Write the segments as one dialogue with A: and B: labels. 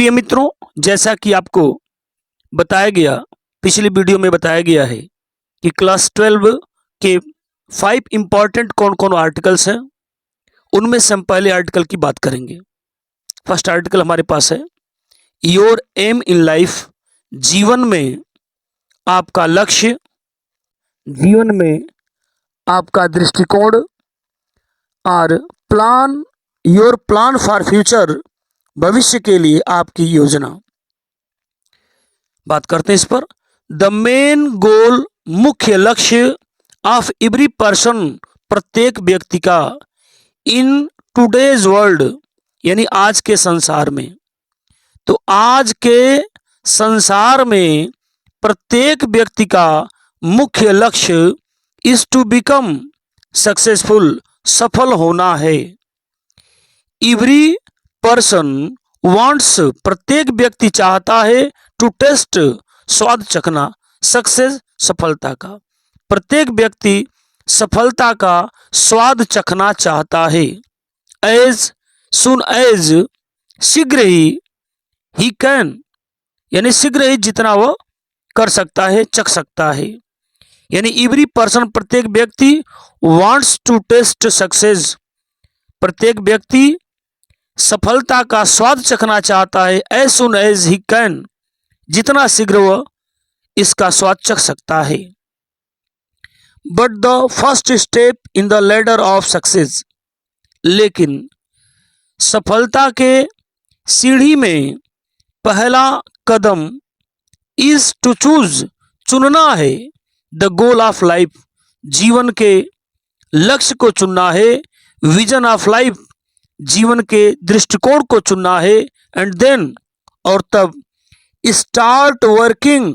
A: प्रिय मित्रों, जैसा कि आपको बताया गया, पिछली वीडियो में बताया गया है कि क्लास 12 के 5 इंपॉर्टेंट कौन कौन आर्टिकल्स हैं। उनमें से हम पहले आर्टिकल की बात करेंगे। फर्स्ट आर्टिकल हमारे पास है योर एम इन लाइफ। जीवन में आपका लक्ष्य, जीवन में आपका दृष्टिकोण और plan, your plan for future, भविष्य के लिए आपकी योजना। बात करते हैं इस पर। द मेन गोल, मुख्य लक्ष्य ऑफ एवरी पर्सन, प्रत्येक व्यक्ति का, इन टुडेज वर्ल्ड, यानी आज के संसार में। तो आज के संसार में प्रत्येक व्यक्ति का मुख्य लक्ष्य इज टू बिकम सक्सेसफुल, सफल होना है। एवरी पर्सन वांट्स, प्रत्येक व्यक्ति चाहता है, टू टेस्ट, स्वाद चखना, सक्सेस, सफलता का। प्रत्येक व्यक्ति सफलता का स्वाद चखना चाहता है। एज सुन एज, शीघ्र ही कैन, यानी शीघ्र ही जितना वह कर सकता है, चख सकता है। यानी एवरी पर्सन, प्रत्येक व्यक्ति, वांट्स टू टेस्ट सक्सेस, प्रत्येक व्यक्ति सफलता का स्वाद चखना चाहता है। As soon as he can, जितना शीघ्र वह इसका स्वाद चख सकता है। But the first step in the ladder of success, लेकिन सफलता के सीढ़ी में पहला कदम इज टू चूज, चुनना है, द गोल ऑफ लाइफ, जीवन के लक्ष्य को चुनना है, विजन ऑफ लाइफ, जीवन के दृष्टिकोण को चुनना है। एंड देन, और तब, स्टार्ट वर्किंग,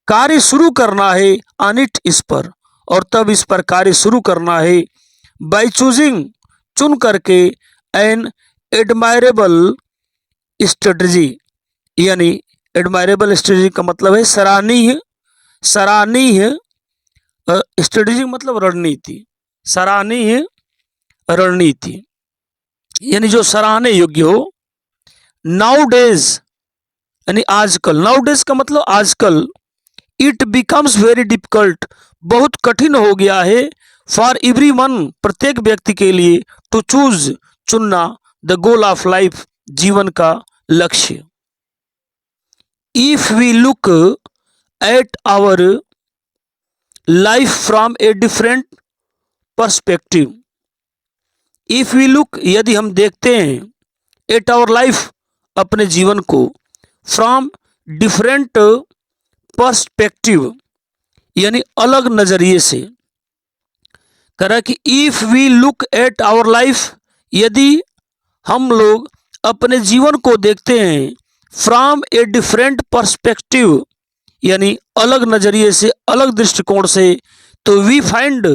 A: कार्य शुरू करना है, ऑन इट, इस पर, और तब इस पर कार्य शुरू करना है। बाय चूजिंग, चुन करके, एन एडमायरेबल स्ट्रेटजी, यानी एडमायरेबल स्ट्रेटजी का मतलब है सराहनीय, सराहनीय स्ट्रेटजी मतलब रणनीति, सराहनीय रणनीति, यानी जो सराहने योग्य हो। नाउ डेज, यानी आजकल, नाउ डेज का मतलब आजकल। इट बिकम्स वेरी डिफिकल्ट, बहुत कठिन हो गया है, फॉर एवरीवन, प्रत्येक व्यक्ति के लिए, टू चूज, चुनना, द गोल ऑफ लाइफ, जीवन का लक्ष्य। If we look at our life from a different perspective, if we look, यदि हम देखते हैं, एट आवर लाइफ, अपने जीवन को, फ्रॉम डिफरेंट पर्सपेक्टिव, यानी अलग नजरिए से। कह रहा है कि if we look at our life, यदि हम लोग अपने जीवन को देखते हैं, फ्रॉम ए डिफरेंट पर्सपेक्टिव, यानी अलग नजरिए से, अलग दृष्टिकोण से, तो वी फाइंड,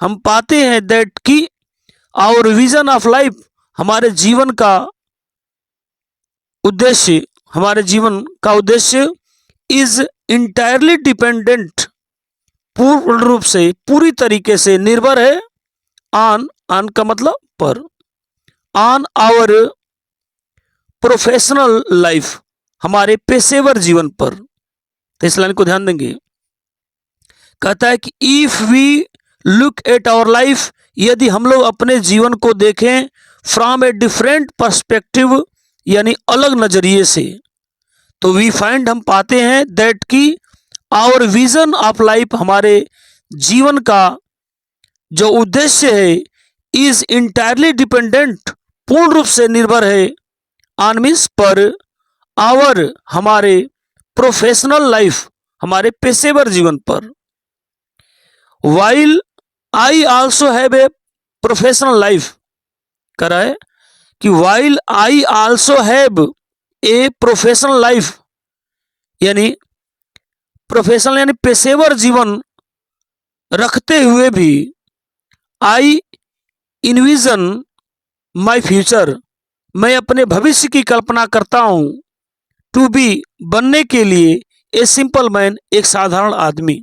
A: हम पाते हैं, दैट की आवर विजन ऑफ लाइफ, हमारे जीवन का उद्देश्य, हमारे जीवन का उद्देश्य, इज इंटायरली डिपेंडेंट, पूर्ण रूप से, पूरी तरीके से निर्भर है, ऑन, ऑन का मतलब पर, ऑन आवर प्रोफेशनल लाइफ, हमारे पेशेवर जीवन पर। तो इस लाइन को ध्यान देंगे। कहता है कि if we look at our life, यदि हम लोग अपने जीवन को देखें, फ्रॉम ए डिफरेंट पर्सपेक्टिव, यानी अलग नजरिए से, तो वी फाइंड, हम पाते हैं, दैट की आवर विजन ऑफ लाइफ, हमारे जीवन का जो उद्देश्य है, इज इंटायरली डिपेंडेंट, पूर्ण रूप से निर्भर है, ऑन मीन्स पर, आवर, हमारे प्रोफेशनल लाइफ, हमारे पेशेवर जीवन पर। While I also have a professional life, कह रहा है कि while I also have a professional life, यानी प्रोफेशनल यानी पेशेवर जीवन रखते हुए भी, आई इनविजन माई फ्यूचर, मैं अपने भविष्य की कल्पना करता हूं, टू बी, बनने के लिए, ए सिंपल मैन, एक साधारण आदमी।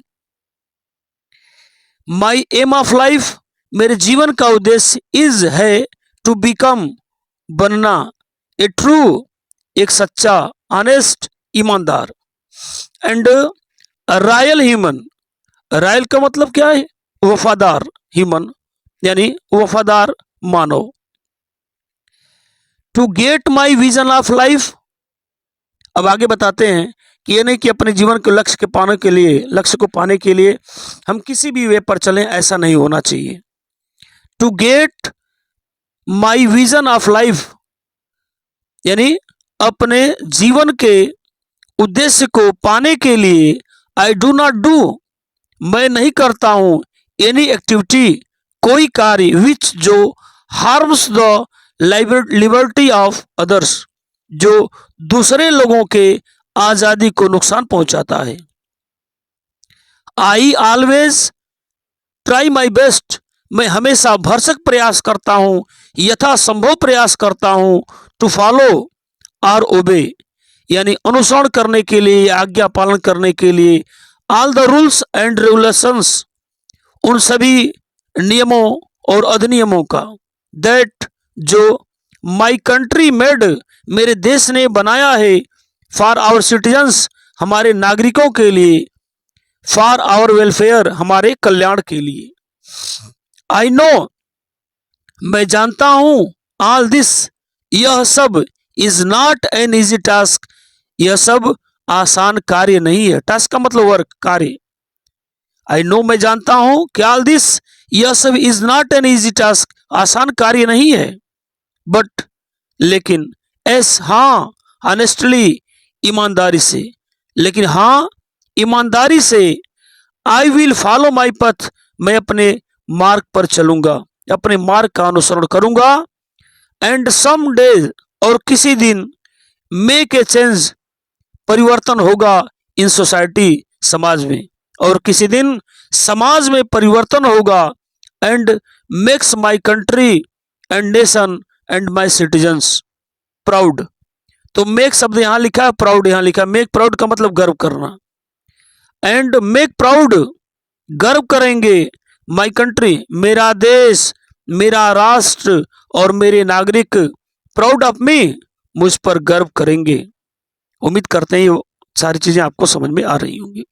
A: माई एम ऑफ लाइफ, मेरे जीवन का उद्देश्य, इज है, टू बिकम, बनना, ए ट्रू एक सच्चा, ऑनेस्ट, ईमानदार। एंड रॉयल ह्यूमन, रॉयल का मतलब क्या है? वफादार, ह्यूमन यानी वफादार मानव। To get my vision of life, अब आगे बताते हैं कि ये नहीं कि अपने जीवन के लक्ष्य को पाने के लिए हम किसी भी वे पर चलें, ऐसा नहीं होना चाहिए। To get my vision of life यानी अपने जीवन के उद्देश्य को पाने के लिए आई डू नॉट डू, मैं नहीं करता हूं, एनी एक्टिविटी, कोई कार्य, विच जो harms the liberty of others, जो दूसरे लोगों के आजादी को नुकसान पहुंचाता है। I always try my best, मैं हमेशा भरसक प्रयास करता हूं, यथासंभव प्रयास करता हूं, टू फॉलो और ओबे यानी अनुसरण करने के लिए, आज्ञा पालन करने के लिए, all the rules and regulations, उन सभी नियमों और अधिनियमों का, दैट जो माई कंट्री मेड, मेरे देश ने बनाया है, फॉर आवर सिटीजन्स, हमारे नागरिकों के लिए, फॉर आवर वेलफेयर, हमारे कल्याण के लिए। आई नो, मैं जानता हूं, ऑल दिस, यह सब, is not an easy task, यह सब आसान कार्य नहीं है। टास्क का मतलब वर्क, कार्य। आई नो, मैं जानता हूं कि ऑल दिस, यह सब, is not an easy task, आसान कार्य नहीं है। बट, लेकिन, एस, हाँ, ऑनेस्टली, ईमानदारी से, लेकिन हाँ, ईमानदारी से, आई विल फॉलो माई पथ, मैं अपने मार्ग पर चलूंगा, अपने मार्ग का अनुसरण करूंगा। एंड सम डे, और किसी दिन, मेक ए चेंज, परिवर्तन होगा, इन सोसाइटी, समाज में, और किसी दिन समाज में परिवर्तन होगा। And makes my country and nation and my citizens proud, तो मेक शब्द यहां लिखा है, प्राउड यहां लिखा है। मेक प्राउड का मतलब गर्व करना। एंड मेक प्राउड, गर्व करेंगे, माई कंट्री, मेरा देश, मेरा राष्ट्र और मेरे नागरिक, प्राउड ऑफ मी, मुझ पर गर्व करेंगे। उम्मीद करते हैं ये सारी चीजें आपको समझ में आ रही होंगी।